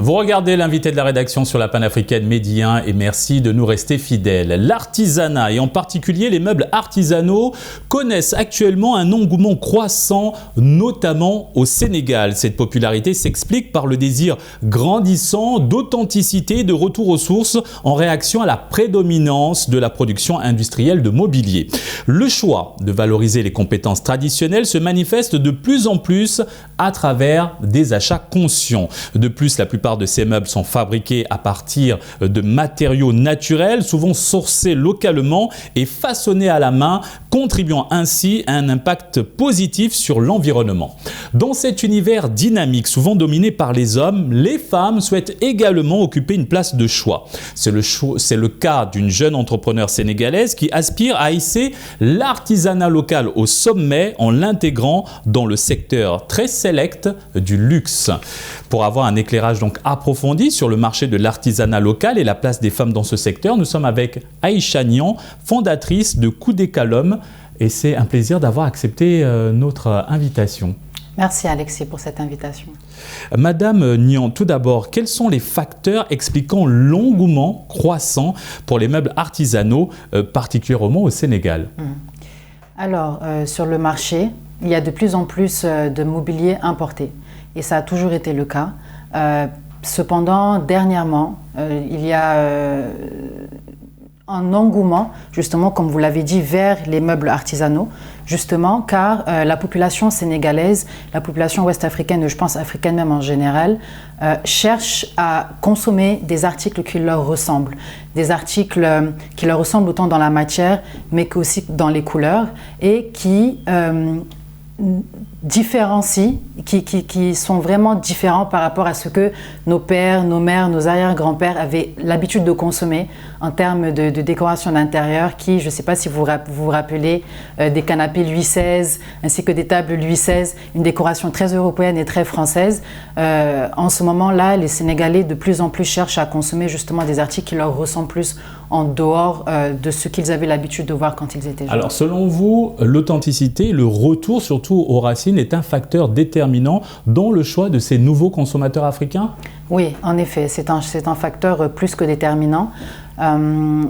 Vous regardez l'invité de la rédaction sur la panafricaine Medi 1 et merci de nous rester fidèles. L'artisanat et en particulier les meubles artisanaux connaissent actuellement un engouement croissant, notamment au Sénégal. Cette popularité s'explique par le désir grandissant d'authenticité et de retour aux sources en réaction à la prédominance de la production industrielle de mobilier. Le choix de valoriser les compétences traditionnelles se manifeste de plus en plus à travers des achats conscients. De plus, la plupart de ces meubles sont fabriqués à partir de matériaux naturels, souvent sourcés localement et façonnés à la main, contribuant ainsi à un impact positif sur l'environnement. Dans cet univers dynamique, souvent dominé par les hommes, les femmes souhaitent également occuper une place de choix. C'est le cas d'une jeune entrepreneure sénégalaise qui aspire à hisser l'artisanat local au sommet en l'intégrant dans le secteur très sélect du luxe. Pour avoir un éclairage donc approfondi sur le marché de l'artisanat local et la place des femmes dans ce secteur, nous sommes avec Aïcha Niang, fondatrice de Coudécalum, et c'est un plaisir d'avoir accepté notre invitation. Merci Alexis pour cette invitation. Madame Niang, tout d'abord, quels sont les facteurs expliquant l'engouement croissant pour les meubles artisanaux, particulièrement au Sénégal? Alors, sur le marché, il y a de plus en plus de mobilier importé. Et ça a toujours été le cas. Cependant, dernièrement, il y a un engouement, justement, comme vous l'avez dit, vers les meubles artisanaux, justement, car la population sénégalaise, la population ouest-africaine, je pense africaine même en général, cherche à consommer des articles qui leur ressemblent. Des articles qui leur ressemblent autant dans la matière, mais qu'aussi dans les couleurs, et qui différencient, qui sont vraiment différents par rapport à ce que nos pères, nos mères, nos arrière-grands-pères avaient l'habitude de consommer en termes de décoration d'intérieur qui, je ne sais pas si vous vous rappelez, des canapés Louis XVI ainsi que des tables Louis XVI, une décoration très européenne et très française. En ce moment-là, les Sénégalais de plus en plus cherchent à consommer justement des articles qui leur ressemblent plus en dehors de ce qu'ils avaient l'habitude de voir quand ils étaient jeunes. Alors selon vous, l'authenticité, le retour surtout aux racines est un facteur déterminant dans le choix de ces nouveaux consommateurs africains? Oui, en effet, c'est un facteur plus que déterminant.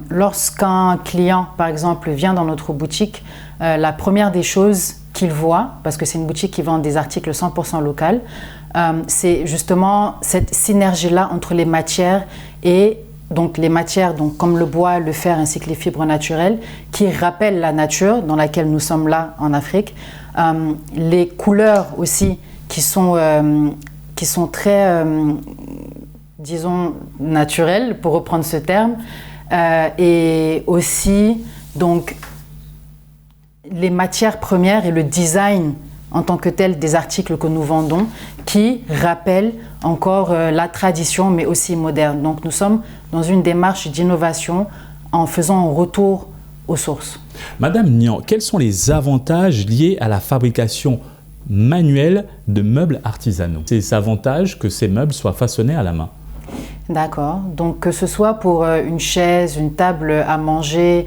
Lorsqu'un client, par exemple, vient dans notre boutique, la première des choses qu'il voit, parce que c'est une boutique qui vend des articles 100% locaux, c'est justement cette synergie-là entre les matières et donc les matières comme le bois, le fer ainsi que les fibres naturelles qui rappellent la nature dans laquelle nous sommes là en Afrique. Les couleurs aussi qui sont très, disons, naturelles pour reprendre ce terme. Et aussi donc les matières premières et le design en tant que tel des articles que nous vendons qui rappellent encore la tradition mais aussi moderne. Donc nous sommes dans une démarche d'innovation en faisant un retour aux sources. Madame Niang, quels sont les avantages liés à la fabrication manuelle de meubles artisanaux? Ces avantages que ces meubles soient façonnés à la main? D'accord. Donc que ce soit pour une chaise, une table à manger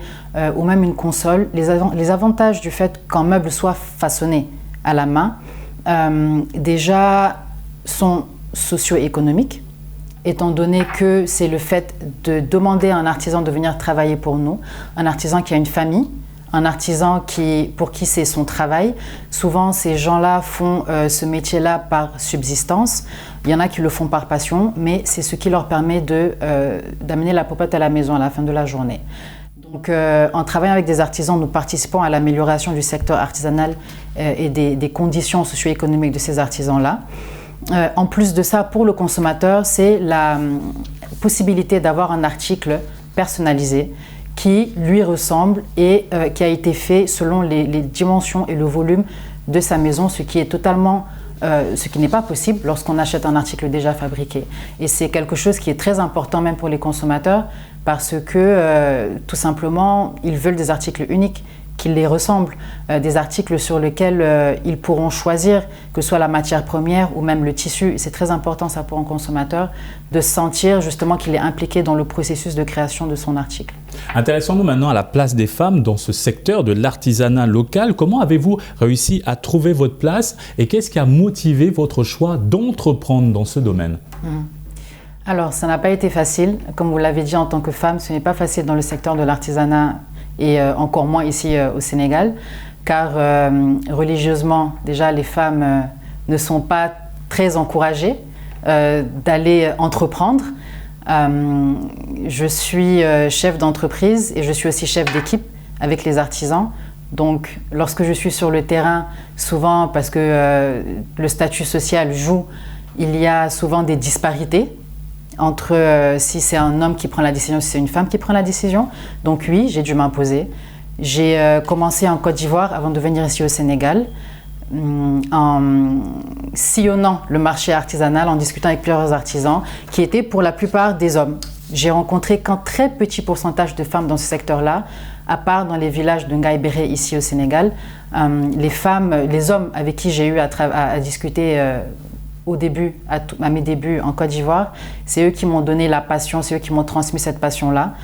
ou même une console, les avantages du fait qu'un meuble soit façonné à la main, déjà sont socio-économiques, étant donné que c'est le fait de demander à un artisan de venir travailler pour nous, un artisan qui a une famille, un artisan pour qui c'est son travail. Souvent, ces gens-là font ce métier-là par subsistance. Il y en a qui le font par passion, mais c'est ce qui leur permet d'amener la popote à la maison à la fin de la journée. Donc, en travaillant avec des artisans, nous participons à l'amélioration du secteur artisanal et des conditions socio-économiques de ces artisans-là. En plus de ça, pour le consommateur, c'est la possibilité d'avoir un article personnalisé qui lui ressemble et qui a été fait selon les dimensions et le volume de sa maison, ce qui n'est pas possible lorsqu'on achète un article déjà fabriqué. Et c'est quelque chose qui est très important même pour les consommateurs parce que tout simplement, ils veulent des articles uniques qui les ressemblent, des articles sur lesquels ils pourront choisir, que ce soit la matière première ou même le tissu. C'est très important ça pour un consommateur de sentir justement qu'il est impliqué dans le processus de création de son article. Intéressons-nous maintenant à la place des femmes dans ce secteur de l'artisanat local. Comment avez-vous réussi à trouver votre place et qu'est-ce qui a motivé votre choix d'entreprendre dans ce domaine? Alors, ça n'a pas été facile. Comme vous l'avez dit, en tant que femme, ce n'est pas facile dans le secteur de l'artisanat et encore moins ici au Sénégal, car religieusement, déjà, les femmes ne sont pas très encouragées d'aller entreprendre. Je suis chef d'entreprise et je suis aussi chef d'équipe avec les artisans. Donc, lorsque je suis sur le terrain, souvent parce que le statut social joue, il y a souvent des disparités entre si c'est un homme qui prend la décision, si c'est une femme qui prend la décision. Donc oui, j'ai dû m'imposer. J'ai commencé en Côte d'Ivoire avant de venir ici au Sénégal, en sillonnant le marché artisanal, en discutant avec plusieurs artisans qui étaient pour la plupart des hommes. J'ai rencontré qu'un très petit pourcentage de femmes dans ce secteur-là, à part dans les villages de Ngaïbéré ici au Sénégal. Les hommes avec qui j'ai eu à discuter au début, à mes débuts en Côte d'Ivoire, c'est eux qui m'ont donné la passion, c'est eux qui m'ont transmis cette passion-là,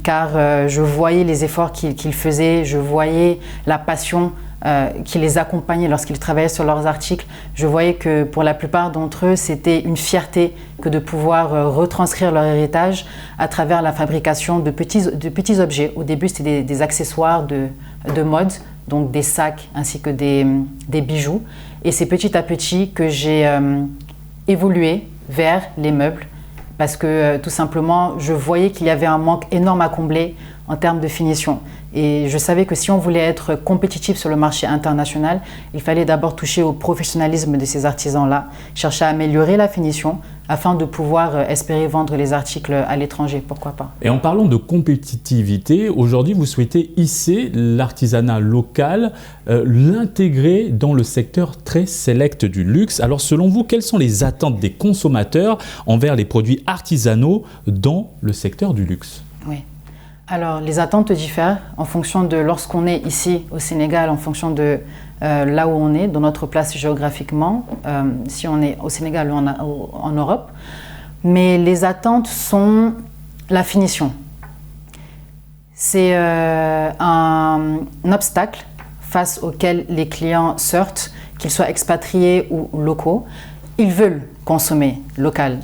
car je voyais les efforts qu'ils faisaient, je voyais la passion qui les accompagnait lorsqu'ils travaillaient sur leurs articles. Je voyais que pour la plupart d'entre eux, c'était une fierté que de pouvoir retranscrire leur héritage à travers la fabrication de petits objets. Au début, c'était des accessoires de mode, donc des sacs ainsi que des bijoux. Et c'est petit à petit que j'ai évolué vers les meubles parce que tout simplement, je voyais qu'il y avait un manque énorme à combler en termes de finition. Et je savais que si on voulait être compétitif sur le marché international, il fallait d'abord toucher au professionnalisme de ces artisans-là, chercher à améliorer la finition afin de pouvoir espérer vendre les articles à l'étranger, pourquoi pas. Et en parlant de compétitivité, aujourd'hui vous souhaitez hisser l'artisanat local, l'intégrer dans le secteur très sélect du luxe. Alors selon vous, quelles sont les attentes des consommateurs envers les produits artisanaux dans le secteur du luxe? Oui. Alors, les attentes diffèrent en fonction de lorsqu'on est ici au Sénégal, en fonction de là où on est, dans notre place géographiquement, si on est au Sénégal ou en Europe. Mais les attentes sont la finition. C'est un obstacle face auquel les clients sortent, qu'ils soient expatriés ou locaux. Ils veulent consommer local.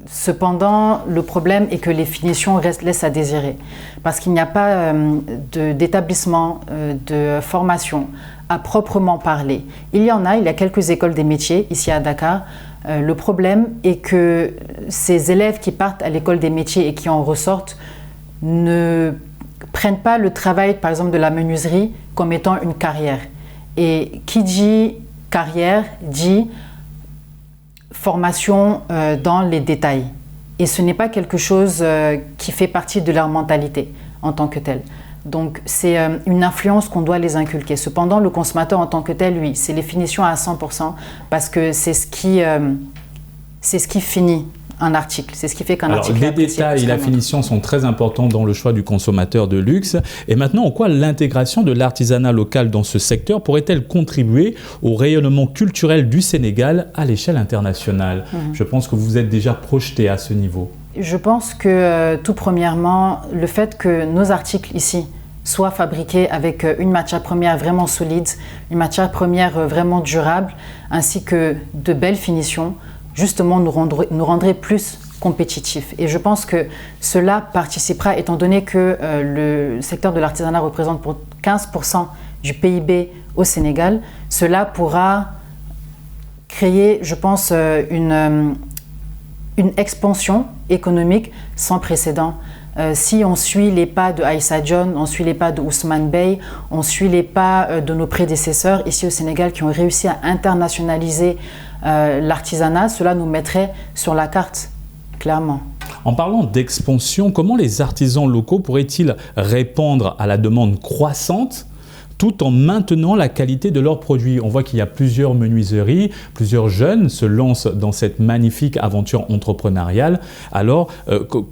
Cependant, le problème est que les finitions laissent à désirer parce qu'il n'y a pas d'établissement de formation à proprement parler. Il y a quelques écoles des métiers ici à Dakar. Le problème est que ces élèves qui partent à l'école des métiers et qui en ressortent ne prennent pas le travail, par exemple, de la menuiserie comme étant une carrière. Et qui dit carrière dit formation dans les détails. Et ce n'est pas quelque chose qui fait partie de leur mentalité en tant que tel. Donc c'est une influence qu'on doit les inculquer. Cependant, le consommateur en tant que tel, lui, c'est les finitions à 100% parce que c'est ce qui finit un article. C'est ce qui fait qu'un article est apprécié. Les détails et la finition sont très importants dans le choix du consommateur de luxe. Et maintenant, en quoi l'intégration de l'artisanat local dans ce secteur pourrait-elle contribuer au rayonnement culturel du Sénégal à l'échelle internationale? Je pense que vous vous êtes déjà projeté à ce niveau. Je pense que tout premièrement, le fait que nos articles ici soient fabriqués avec une matière première vraiment solide, une matière première vraiment durable, ainsi que de belles finitions, justement nous rendrait plus compétitifs. Et je pense que cela participera, étant donné que le secteur de l'artisanat représente pour 15% du PIB au Sénégal, cela pourra créer, je pense, une expansion économique sans précédent. Si on suit les pas de Aïssa John, on suit les pas de Ousmane Bey, on suit les pas de nos prédécesseurs ici au Sénégal qui ont réussi à internationaliser l'artisanat, cela nous mettrait sur la carte, clairement. En parlant d'expansion, comment les artisans locaux pourraient-ils répondre à la demande croissante tout en maintenant la qualité de leurs produits? On voit qu'il y a plusieurs menuiseries, plusieurs jeunes se lancent dans cette magnifique aventure entrepreneuriale. Alors,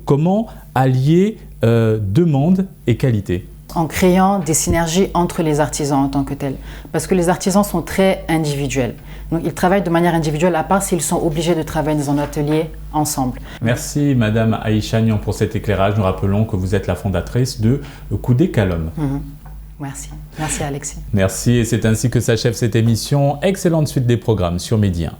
comment allier demande et qualité? En créant des synergies entre les artisans en tant que tels. Parce que les artisans sont très individuels. Donc, ils travaillent de manière individuelle, à part s'ils sont obligés de travailler dans un atelier ensemble. Merci Madame Aïcha Niang pour cet éclairage. Nous rappelons que vous êtes la fondatrice de Coudé Calom. Merci. Merci Alexis. Merci et c'est ainsi que s'achève cette émission. Excellente suite des programmes sur Média.